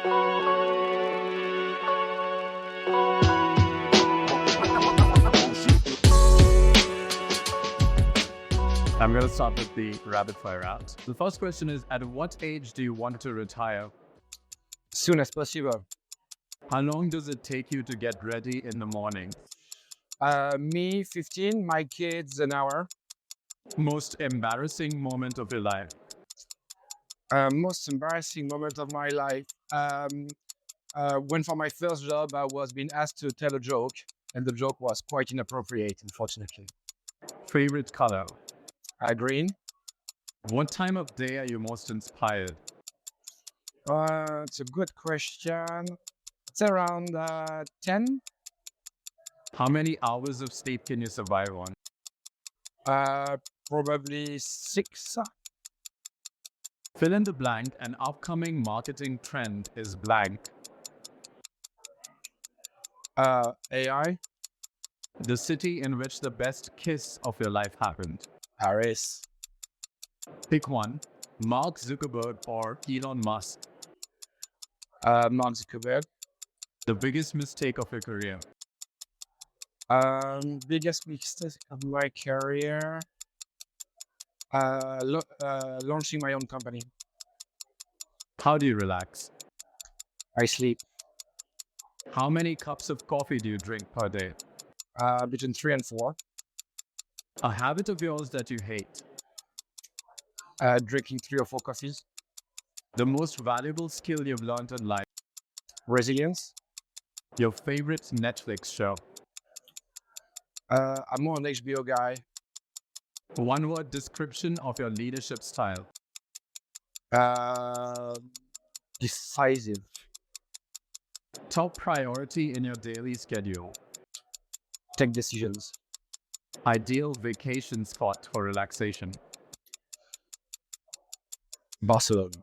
I'm going to start with the rapid fire round. The first question is, at what age do you want to retire? Soon as possible. How long does it take you to get ready in the morning? Me, 15, my kids, an hour. Most embarrassing moment of your life? Most embarrassing moment of my life. When for my first job, I was being asked to tell a joke, and the joke was quite inappropriate, unfortunately. Favorite color? Green. What time of day are you most inspired? It's a good question. It's around 10. How many hours of sleep can you survive on? Probably 6. Fill in the blank. An upcoming marketing trend is blank. AI. The city in which the best kiss of your life happened. Paris. Pick one. Mark Zuckerberg or Elon Musk. Mark Zuckerberg. The biggest mistake of your career. Biggest mistake of my career. Launching my own company. How do you relax? I sleep. How many cups of coffee do you drink per day? Between 3 and 4. A habit of yours that you hate. Drinking 3 or 4 coffees. The most valuable skill you've learned in life. Resilience. Your favorite Netflix show. I'm more an HBO guy. One word description of your leadership style. Decisive. Top priority in your daily schedule. Take decisions. Ideal vacation spot for relaxation. Barcelona.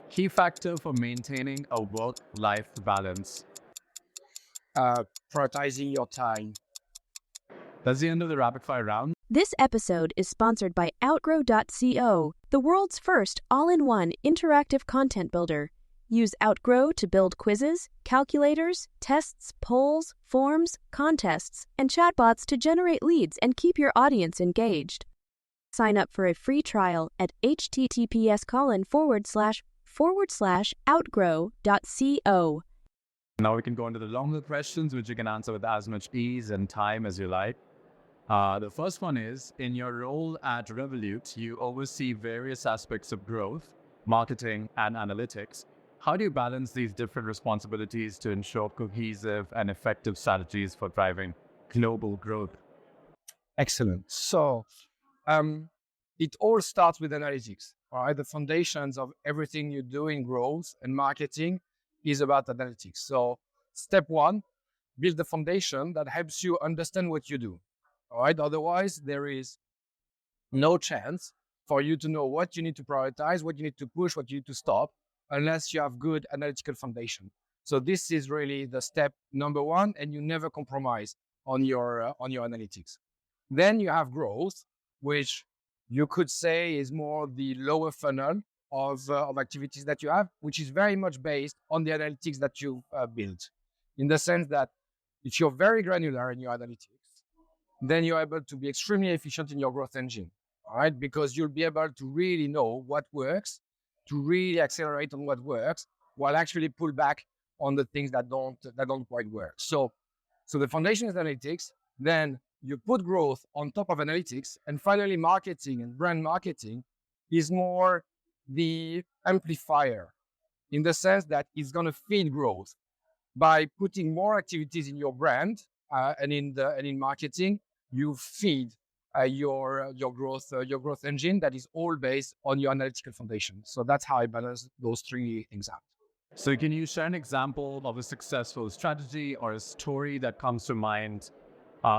Key factor for maintaining a work-life balance. Prioritizing your time. That's the end of the rapid fire round. This episode is sponsored by Outgrow.co, the world's first all-in-one interactive content builder. Use Outgrow to build quizzes, calculators, tests, polls, forms, contests, and chatbots to generate leads and keep your audience engaged. Sign up for a free trial at https://outgrow.co. Now we can go into the longer questions, which you can answer with as much ease and time as you like. The first one is, in your role at Revolut, you oversee various aspects of growth, marketing, and analytics. How do you balance these different responsibilities to ensure cohesive and effective strategies for driving global growth? Excellent. So, it all starts with analytics. All right, the foundations of everything you do in growth and marketing is about analytics. So, step one, build the foundation that helps you understand what you do. All right, otherwise there is no chance for you to know what you need to prioritize, what you need to push, what you need to stop, unless you have good analytical foundation. So this is really the step number one, and you never compromise on your analytics. Then you have growth, which you could say is more the lower funnel of activities that you have, which is very much based on the analytics that you've built. In the sense that if you're very granular in your analytics, then you're able to be extremely efficient in your growth engine, all right? Because you'll be able to really know what works, to really accelerate on what works, while actually pull back on the things that don't quite work. So the foundation is analytics. Then you put growth on top of analytics, and finally, marketing and brand marketing is more the amplifier, in the sense that it's going to feed growth by putting more activities in your brand and in marketing. You feed your growth engine that is all based on your analytical foundation. So that's how I balance those three things out. So can you share an example of a successful strategy or a story that comes to mind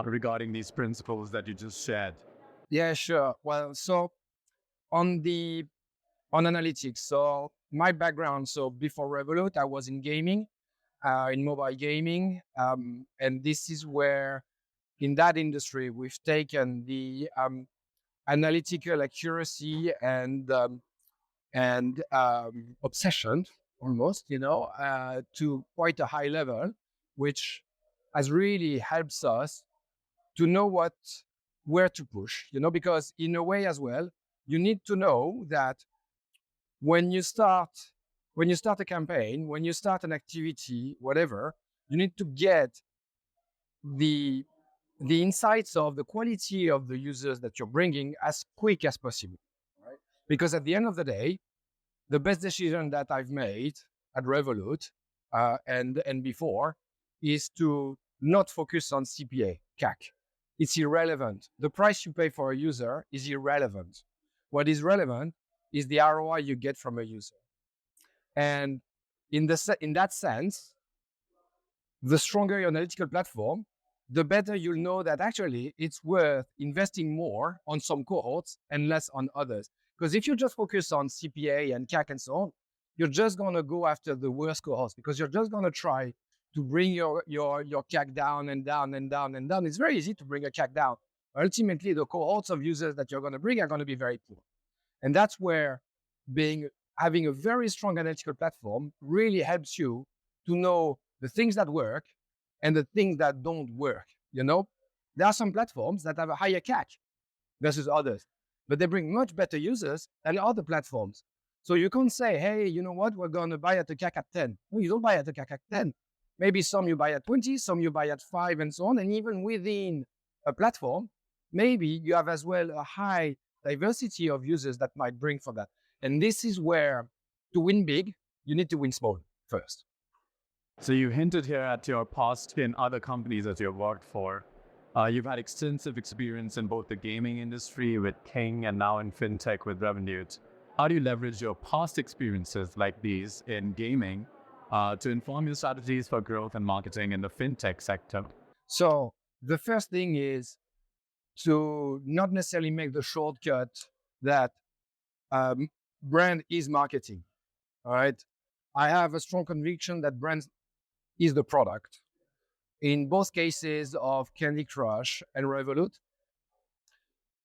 regarding these principles that you just shared? Yeah, sure. Well, so on analytics, so my background, so before Revolut, I was in gaming, in mobile gaming, and this is where, in that industry, we've taken the analytical accuracy and obsession, almost, to quite a high level, which has really helps us to know where to push, because in a way as well, you need to know that when you start a campaign, when you start an activity, whatever, you need to get the insights of the quality of the users that you're bringing as quick as possible, right? Because at the end of the day, the best decision that I've made at Revolut and before is to not focus on CPA, CAC. It's irrelevant. The price you pay for a user is irrelevant. What is relevant is the ROI you get from a user. And in that sense, the stronger your analytical platform, the better you'll know that actually it's worth investing more on some cohorts and less on others. Because if you just focus on CPA and CAC and so on, you're just going to go after the worst cohorts because you're just going to try to bring your CAC down and down and down and down. It's very easy to bring a CAC down. Ultimately, the cohorts of users that you're going to bring are going to be very poor. And that's where having a very strong analytical platform really helps you to know the things that work and the things that don't work. There are some platforms that have a higher CAC versus others, but they bring much better users than other platforms. So you can't say, hey, you know what, we're going to buy at a CAC at 10. No, you don't buy at a CAC at 10. Maybe some you buy at 20, some you buy at 5 and so on. And even within a platform, maybe you have as well a high diversity of users that might bring for that. And this is where to win big, you need to win small first. So you hinted here at your past in other companies that you've worked for. You've had extensive experience in both the gaming industry with King and now in FinTech with Revolut. How do you leverage your past experiences like these in gaming to inform your strategies for growth and marketing in the FinTech sector? So the first thing is to not necessarily make the shortcut that brand is marketing. All right. I have a strong conviction that brand is the product. In both cases of Candy Crush and Revolut,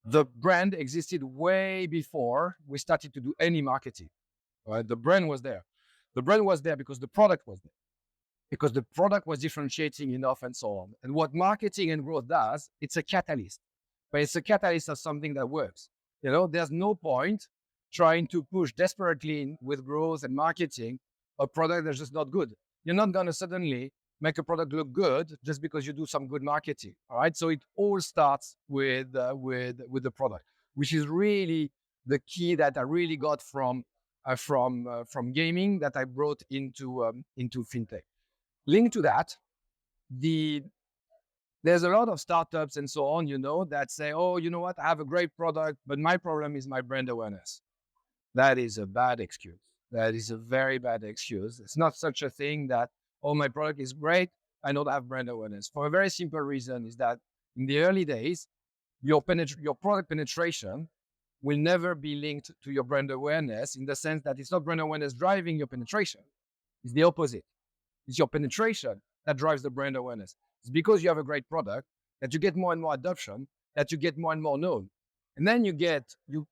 the brand existed way before we started to do any marketing. Right? The brand was there. The brand was there because the product was there, because the product was differentiating enough and so on. And what marketing and growth does, it's a catalyst, but it's a catalyst of something that works. There's no point trying to push desperately with growth and marketing a product that's just not good. You're not going to suddenly make a product look good just because you do some good marketing. All right. So it all starts with the product, which is really the key that I really got from gaming that I brought into FinTech. Linked to that, there's a lot of startups and so on, that say, oh, you know what, I have a great product, but my problem is my brand awareness. That is a bad excuse. That is a very bad excuse. It's not such a thing that, oh, my product is great, I don't have brand awareness. For a very simple reason is that in the early days, your product penetration will never be linked to your brand awareness in the sense that it's not brand awareness driving your penetration. It's the opposite. It's your penetration that drives the brand awareness. It's because you have a great product that you get more and more adoption, that you get more and more known. And then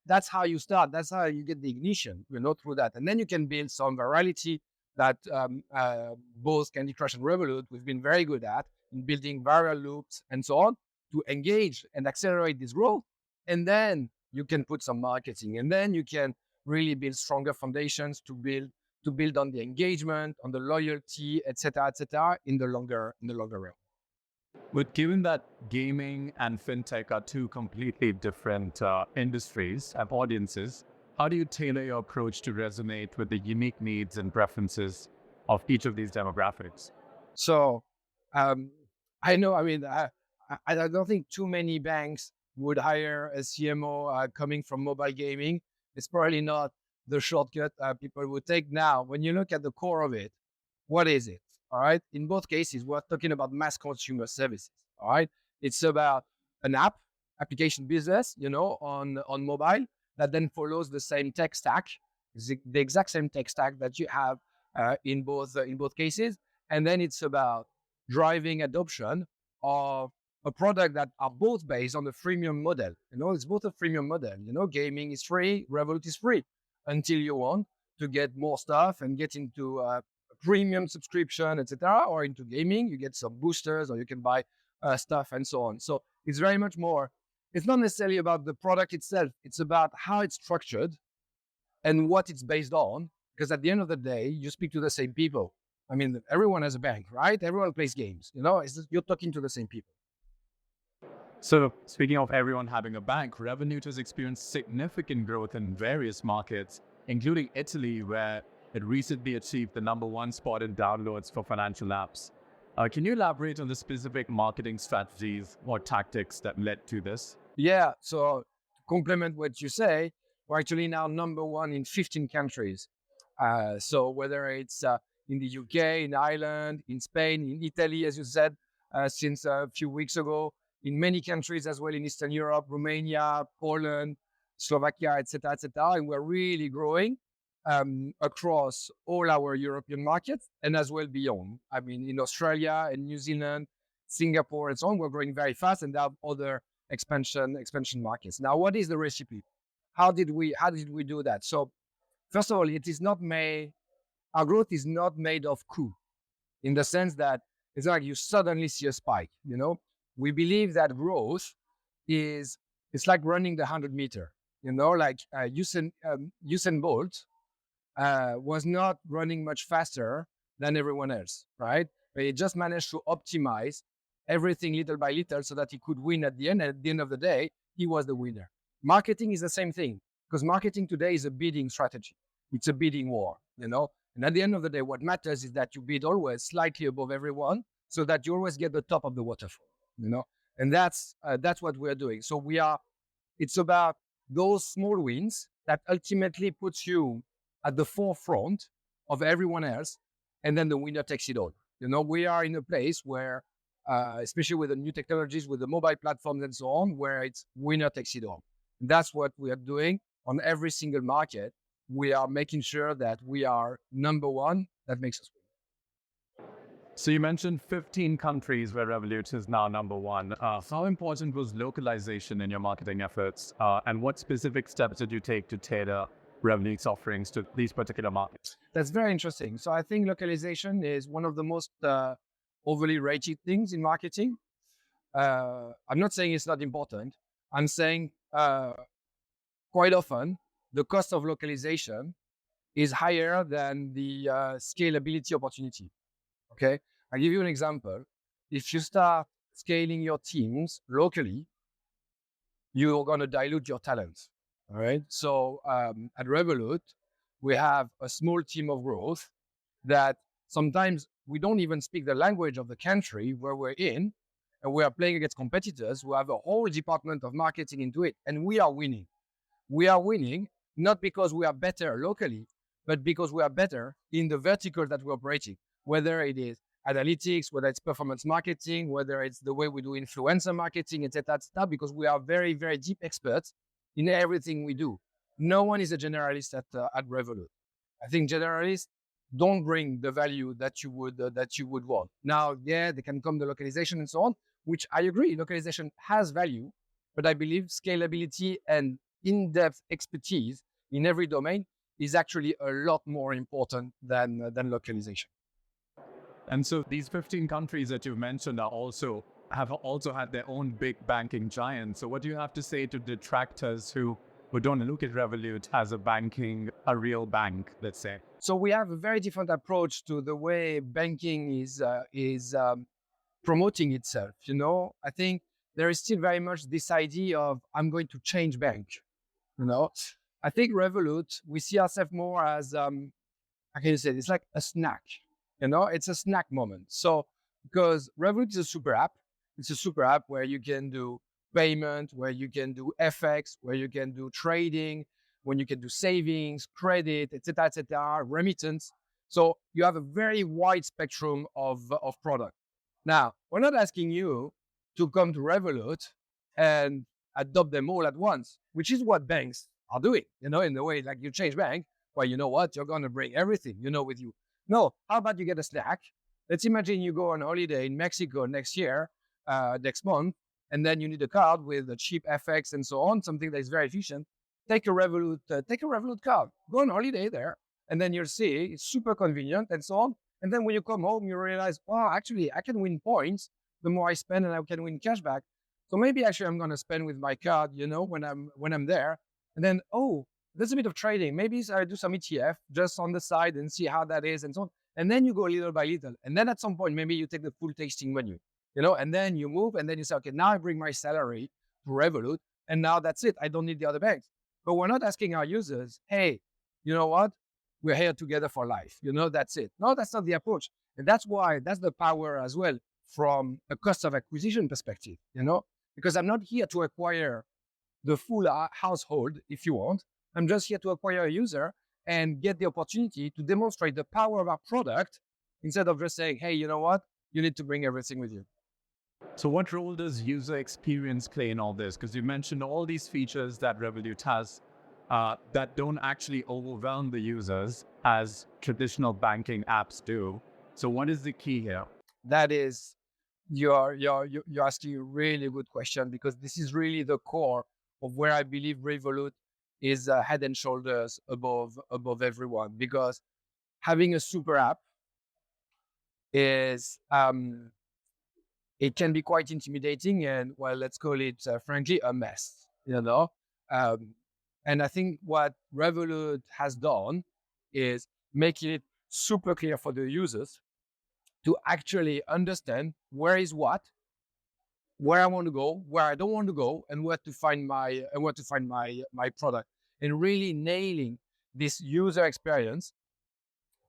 that's how you start. That's how you get the ignition, through that. And then you can build some virality that both Candy Crush and Revolut, we've been very good at in building viral loops and so on to engage and accelerate this growth. And then you can put some marketing, and then you can really build stronger foundations to build on the engagement, on the loyalty, et cetera, in the longer run. But given that gaming and FinTech are two completely different industries and audiences, how do you tailor your approach to resonate with the unique needs and preferences of each of these demographics? So I know, I don't think too many banks would hire a CMO coming from mobile gaming. It's probably not the shortcut people would take. Now, when you look at the core of it, what is it? All right. In both cases, we're talking about mass consumer services. All right. It's about an application business, on mobile that then follows the same tech stack, the exact same tech stack that you have in both cases. And then it's about driving adoption of a product that are both based on the freemium model. It's both a freemium model. Gaming is free, Revolut is free until you want to get more stuff and get into a premium subscription, etc., or into gaming, you get some boosters, or you can buy stuff and so on. So it's very much more. It's not necessarily about the product itself. It's about how it's structured and what it's based on. Because at the end of the day, you speak to the same people. I mean, everyone has a bank, right? Everyone plays games. You're talking to the same people. So speaking of everyone having a bank, Revolut has experienced significant growth in various markets, including Italy, where it recently achieved the #1 spot in downloads for financial apps. Can you elaborate on the specific marketing strategies or tactics that led to this? Yeah. So to complement what you say, we're actually now #1 in 15 countries. So whether it's in the UK, in Ireland, in Spain, in Italy, as you said, since a few weeks ago, in many countries as well in Eastern Europe, Romania, Poland, Slovakia, etc., etc., and we're really growing across all our European markets and as well beyond. I mean, in Australia and New Zealand, Singapore, and so on, we're growing very fast, and there are other expansion markets. Now, what is the recipe? How did we do that? So, first of all, our growth is not made of coup, in the sense that it's not like you suddenly see a spike. We believe that growth it's like running the 100-meter. Like Usain Bolt was not running much faster than everyone else, right? But he just managed to optimize everything little by little so that he could win at the end. And at the end of the day, he was the winner. Marketing is the same thing, because marketing today is a bidding strategy. It's a bidding war, And at the end of the day, what matters is that you bid always slightly above everyone, so that you always get the top of the waterfall, And that's what we are doing. So it's about those small wins that ultimately puts you at the forefront of everyone else, and then the winner takes it all. We are in a place where, especially with the new technologies, with the mobile platforms and so on, where it's winner takes it all. And that's what we are doing on every single market. We are making sure that we are #1. That makes us win. So you mentioned 15 countries where Revolut is now #1. How important was localization in your marketing efforts? And what specific steps did you take to tailor Revolut's offerings to these particular markets? That's very interesting. So I think localization is one of the most overly rated things in marketing. I'm not saying it's not important. I'm saying quite often the cost of localization is higher than the scalability opportunity. Okay, I'll give you an example. If you start scaling your teams locally, you're going to dilute your talent. All right. So at Revolut, we have a small team of growth that sometimes we don't even speak the language of the country where we're in, and we are playing against competitors who have a whole department of marketing into it, and we are winning. We are winning not because we are better locally, but because we are better in the vertical that we're operating, whether it is analytics, whether it's performance marketing, whether it's the way we do influencer marketing, etc., because we are very, very deep experts in everything we do. No one is a generalist at Revolut. I think generalists don't bring the value that you would want. Now, yeah, they can come the localization and so on, which I agree, localization has value, but I believe scalability and in-depth expertise in every domain is actually a lot more important than localization. And so these 15 countries that you've mentioned have also had their own big banking giants. So what do you have to say to detractors who don't look at Revolut as a real bank, let's say? So we have a very different approach to the way banking is promoting itself. I think there is still very much this idea of I'm going to change bank. I think Revolut, we see ourselves more as how can you say it? It's like a snack. It's a snack moment. So because Revolut is a super app, it's a super app where you can do payment, where you can do FX, where you can do trading, when you can do savings, credit, etc., remittance. So you have a very wide spectrum of product. Now, we're not asking you to come to Revolut and adopt them all at once, which is what banks are doing, in the way like you change bank. Well, you know what? You're going to bring everything, with you. No, how about you get a snack? Let's imagine you go on holiday in Mexico next month, and then you need a card with a cheap FX and so on, something that is very efficient. Take a Revolut card. Go on holiday there. And then you'll see it's super convenient and so on. And then when you come home, you realize, wow, actually, I can win points the more I spend, and I can win cash back. So maybe actually I'm going to spend with my card, when I'm there. And then, oh, there's a bit of trading. Maybe I do some ETF just on the side and see how that is and so on. And then you go little by little. And then at some point, maybe you take the full tasting menu, and then you move and then you say, okay, now I bring my salary to Revolut. And now that's it. I don't need the other banks. But we're not asking our users, hey, you know what? We're here together for life. That's it. No, that's not the approach. And that's the power as well from a cost of acquisition perspective, because I'm not here to acquire the full household, if you want. I'm just here to acquire a user and get the opportunity to demonstrate the power of our product instead of just saying, hey, you know what? You need to bring everything with you. So what role does user experience play in all this? Because you mentioned all these features that Revolut has that don't actually overwhelm the users as traditional banking apps do. So what is the key here? That is, you're asking a really good question, because this is really the core of where I believe Revolut is head and shoulders above everyone. Because having a super app is it can be quite intimidating and, well, let's call it frankly a mess. And I think what Revolut has done is making it super clear for the users to actually understand where is what, where I want to go, where I don't want to go, and where to find my product, and really nailing this user experience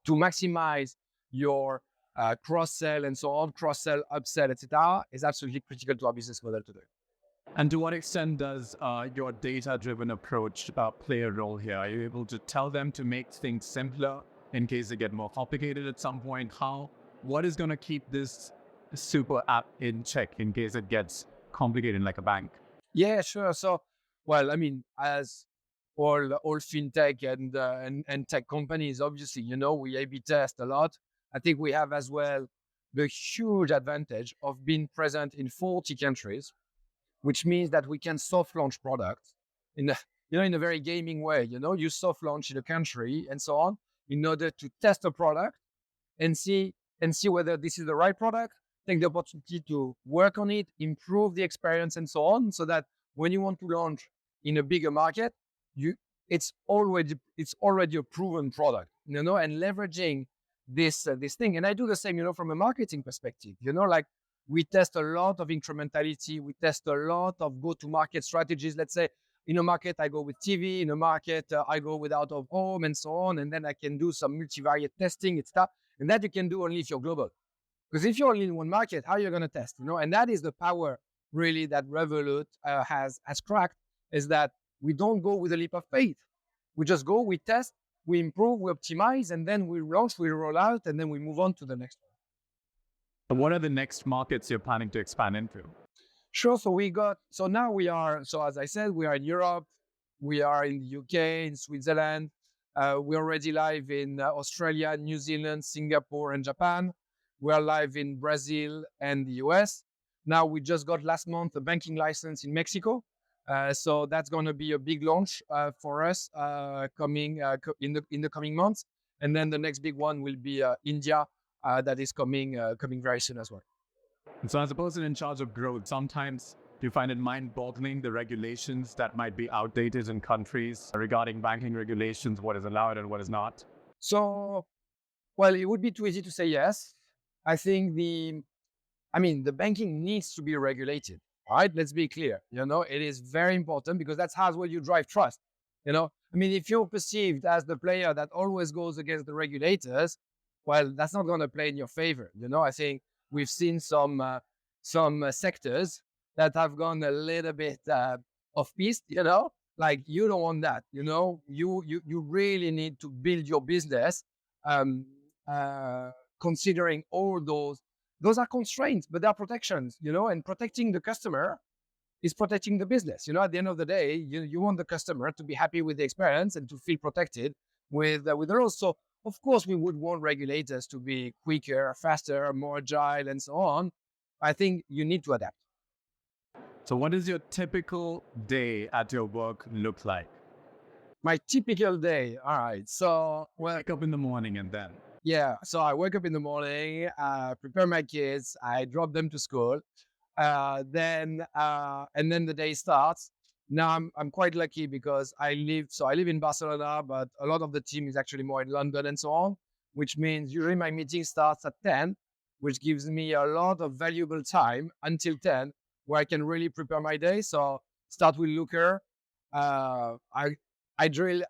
to maximize your cross-sell and so on, cross-sell, upsell, etc., is absolutely critical to our business model today. And to what extent does your data-driven approach play a role here? Are you able to tell them to make things simpler in case they get more complicated at some point? What is going to keep this super app in check in case it gets complicated like a bank? Yeah, sure. So, well, I mean, as all FinTech and tech companies, obviously, we A/B test a lot. I think we have as well the huge advantage of being present in 40 countries, which means that we can soft launch products in a very gaming way. You soft launch in a country and so on in order to test a product and see whether this is the right product, take the opportunity to work on it, improve the experience and so on, so that when you want to launch in a bigger market, it's already a proven product, and leveraging this thing. And I do the same, from a marketing perspective, like we test a lot of incrementality. We test a lot of go-to-market strategies. Let's say in a market, I go with TV. In a market, I go with out of home and so on. And then I can do some multivariate testing, etc. And that you can do only if you're global. Because if you're only in one market, how are you going to test? And that is the power really that Revolut has cracked, is that we don't go with a leap of faith. We just go, we test, we improve, we optimize, and then we launch, we roll out, and then we move on to the next one. What are the next markets you're planning to expand into? Sure. So now we are, as I said, we are in Europe, we are in the UK, in Switzerland. We're already live in Australia, New Zealand, Singapore, and Japan. We are live in Brazil and the US. Now we just got last month a banking license in Mexico. So that's going to be a big launch for us coming in the coming months. And then the next big one will be India. That is coming very soon as well. And so as a person in charge of growth, sometimes do you find it mind-boggling the regulations that might be outdated in countries regarding banking regulations, what is allowed and what is not? So, well, it would be too easy to say yes. I think the banking needs to be regulated, right? Let's be clear. It is very important, because that's how well you drive trust. If you're perceived as the player that always goes against the regulators, well, that's not going to play in your favor. I think we've seen some sectors that have gone a little bit off piste. Like you don't want that. You really need to build your business considering all those. Those are constraints, but they're protections. And protecting the customer is protecting the business. At the end of the day, you want the customer to be happy with the experience and to feel protected with the rules. So of course, we would want regulators to be quicker, faster, more agile, and so on. I think you need to adapt. So what does your typical day at your work look like? My typical day. All right. So, well, Wake up in the morning and then. yeah. So I wake up in the morning, prepare my kids, I drop them to school. And then the day starts. Now I'm quite lucky because I live in Barcelona, but a lot of the team is actually more in London and so on, which means usually my meeting starts at 10, which gives me a lot of valuable time until 10, where I can really prepare my day. So start with Looker. Uh, I I drill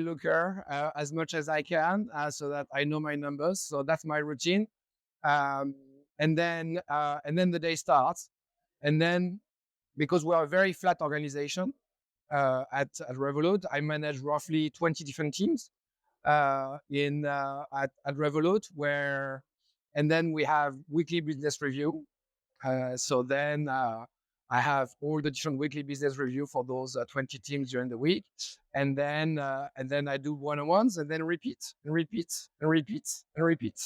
Looker as much as I can so that I know my numbers. So that's my routine. Um, and then the day starts. And then because we're a very flat organization at Revolut, I manage roughly 20 different teams at Revolut, and then we have weekly business review. So then I have all the different weekly business review for those 20 teams during the week, and then I do one-on-ones, and then repeat and repeat and repeat and repeat.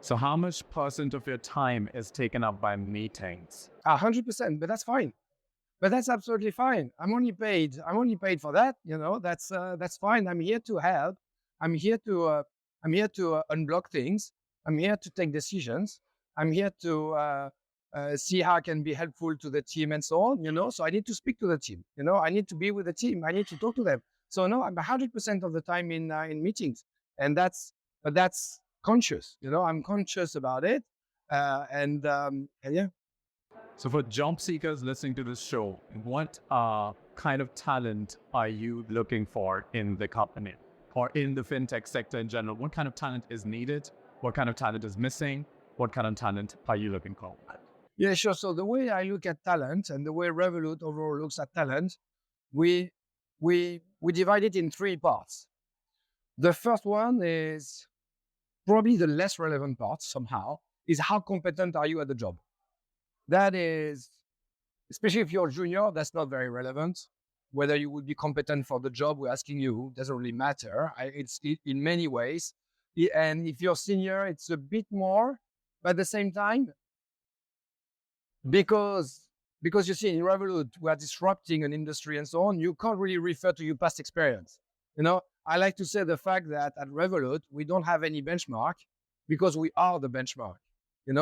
So how much % of your time is taken up by meetings? 100%, but that's fine. But that's absolutely fine. I'm only paid. I'm only paid for that. That's fine. I'm here to help. I'm here to. I'm here to unblock things. I'm here to take decisions. I'm here to see how I can be helpful to the team and so on. So I need to speak to the team. I need to be with the team. I need to talk to them. So no, I'm 100% of the time in meetings, but that's conscious. I'm conscious about it, and yeah. So for job seekers listening to this show, what kind of talent are you looking for in the company or in the fintech sector in general? What kind of talent is needed? What kind of talent is missing? What kind of talent are you looking for? Yeah, sure. So the way I look at talent and the way Revolut overall looks at talent, we divide it in three parts. The first one is probably the less relevant part somehow, is how competent are you at the job? That is, especially if you're junior, that's not very relevant. Whether you would be competent for the job we're asking you doesn't really matter. It's in many ways. And if you're senior, it's a bit more, but at the same time, because you see in Revolut, we are disrupting an industry and so on, you can't really refer to your past experience. I like to say the fact that at Revolut, we don't have any benchmark because we are the benchmark.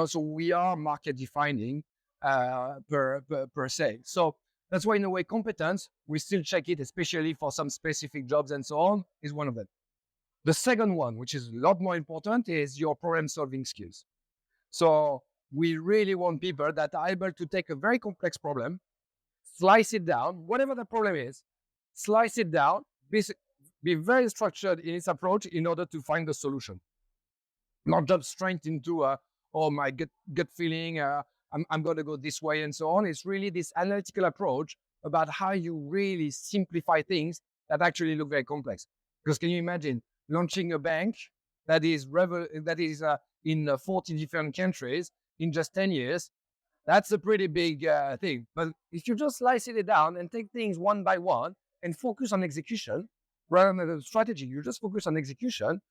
So we are market defining per se. So that's why in a way, competence, we still check it, especially for some specific jobs and so on, is one of them. The second one, which is a lot more important, is your problem solving skills. So we really want people that are able to take a very complex problem, slice it down, whatever the problem is, slice it down, be very structured in its approach in order to find the solution. Not jump straight into, my gut feeling, I'm going to go this way and so on. It's really this analytical approach about how you really simplify things that actually look very complex. Because can you imagine launching a bank that is in 40 different countries in just 10 years? That's a pretty big thing. But if you just slice it down and take things one by one and focus on execution rather than the strategy, you just focus on execution,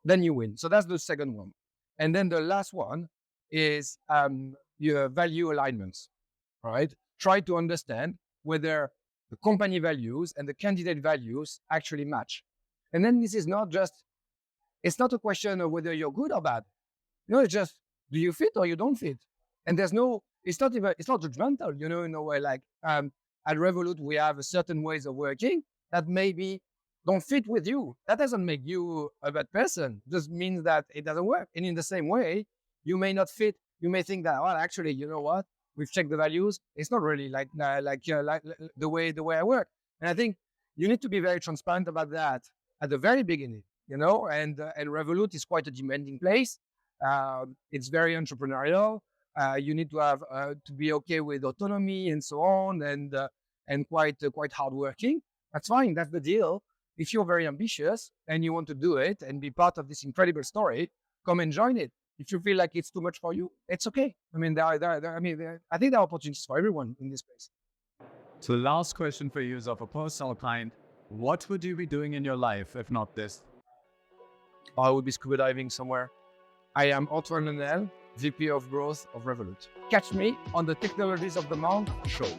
then you win. So that's the second one. And then the last one is your value alignments, right? Try to understand whether the company values and the candidate values actually match. And then this is it's not a question of whether you're good or bad. It's just, do you fit or you don't fit? And it's not judgmental, in a way. Like at Revolut, we have certain ways of working that maybe don't fit with you. That doesn't make you a bad person. It just means that it doesn't work. And in the same way, you may not fit. You may think that, well, actually, you know what? We've checked the values. It's not really like the way I work. And I think you need to be very transparent about that at the very beginning, And Revolut is quite a demanding place. It's very entrepreneurial. You need to have to be okay with autonomy and so on, and quite hardworking. That's fine. That's the deal. If you're very ambitious and you want to do it and be part of this incredible story, come and join it. If you feel like it's too much for you, it's okay. I think there are opportunities for everyone in this space. So the last question for you is of a personal kind. What would you be doing in your life if not this? I would be scuba diving somewhere. I am Antoine Le Nel, VP of Growth of Revolut. Catch me on the Technologies of the Month show.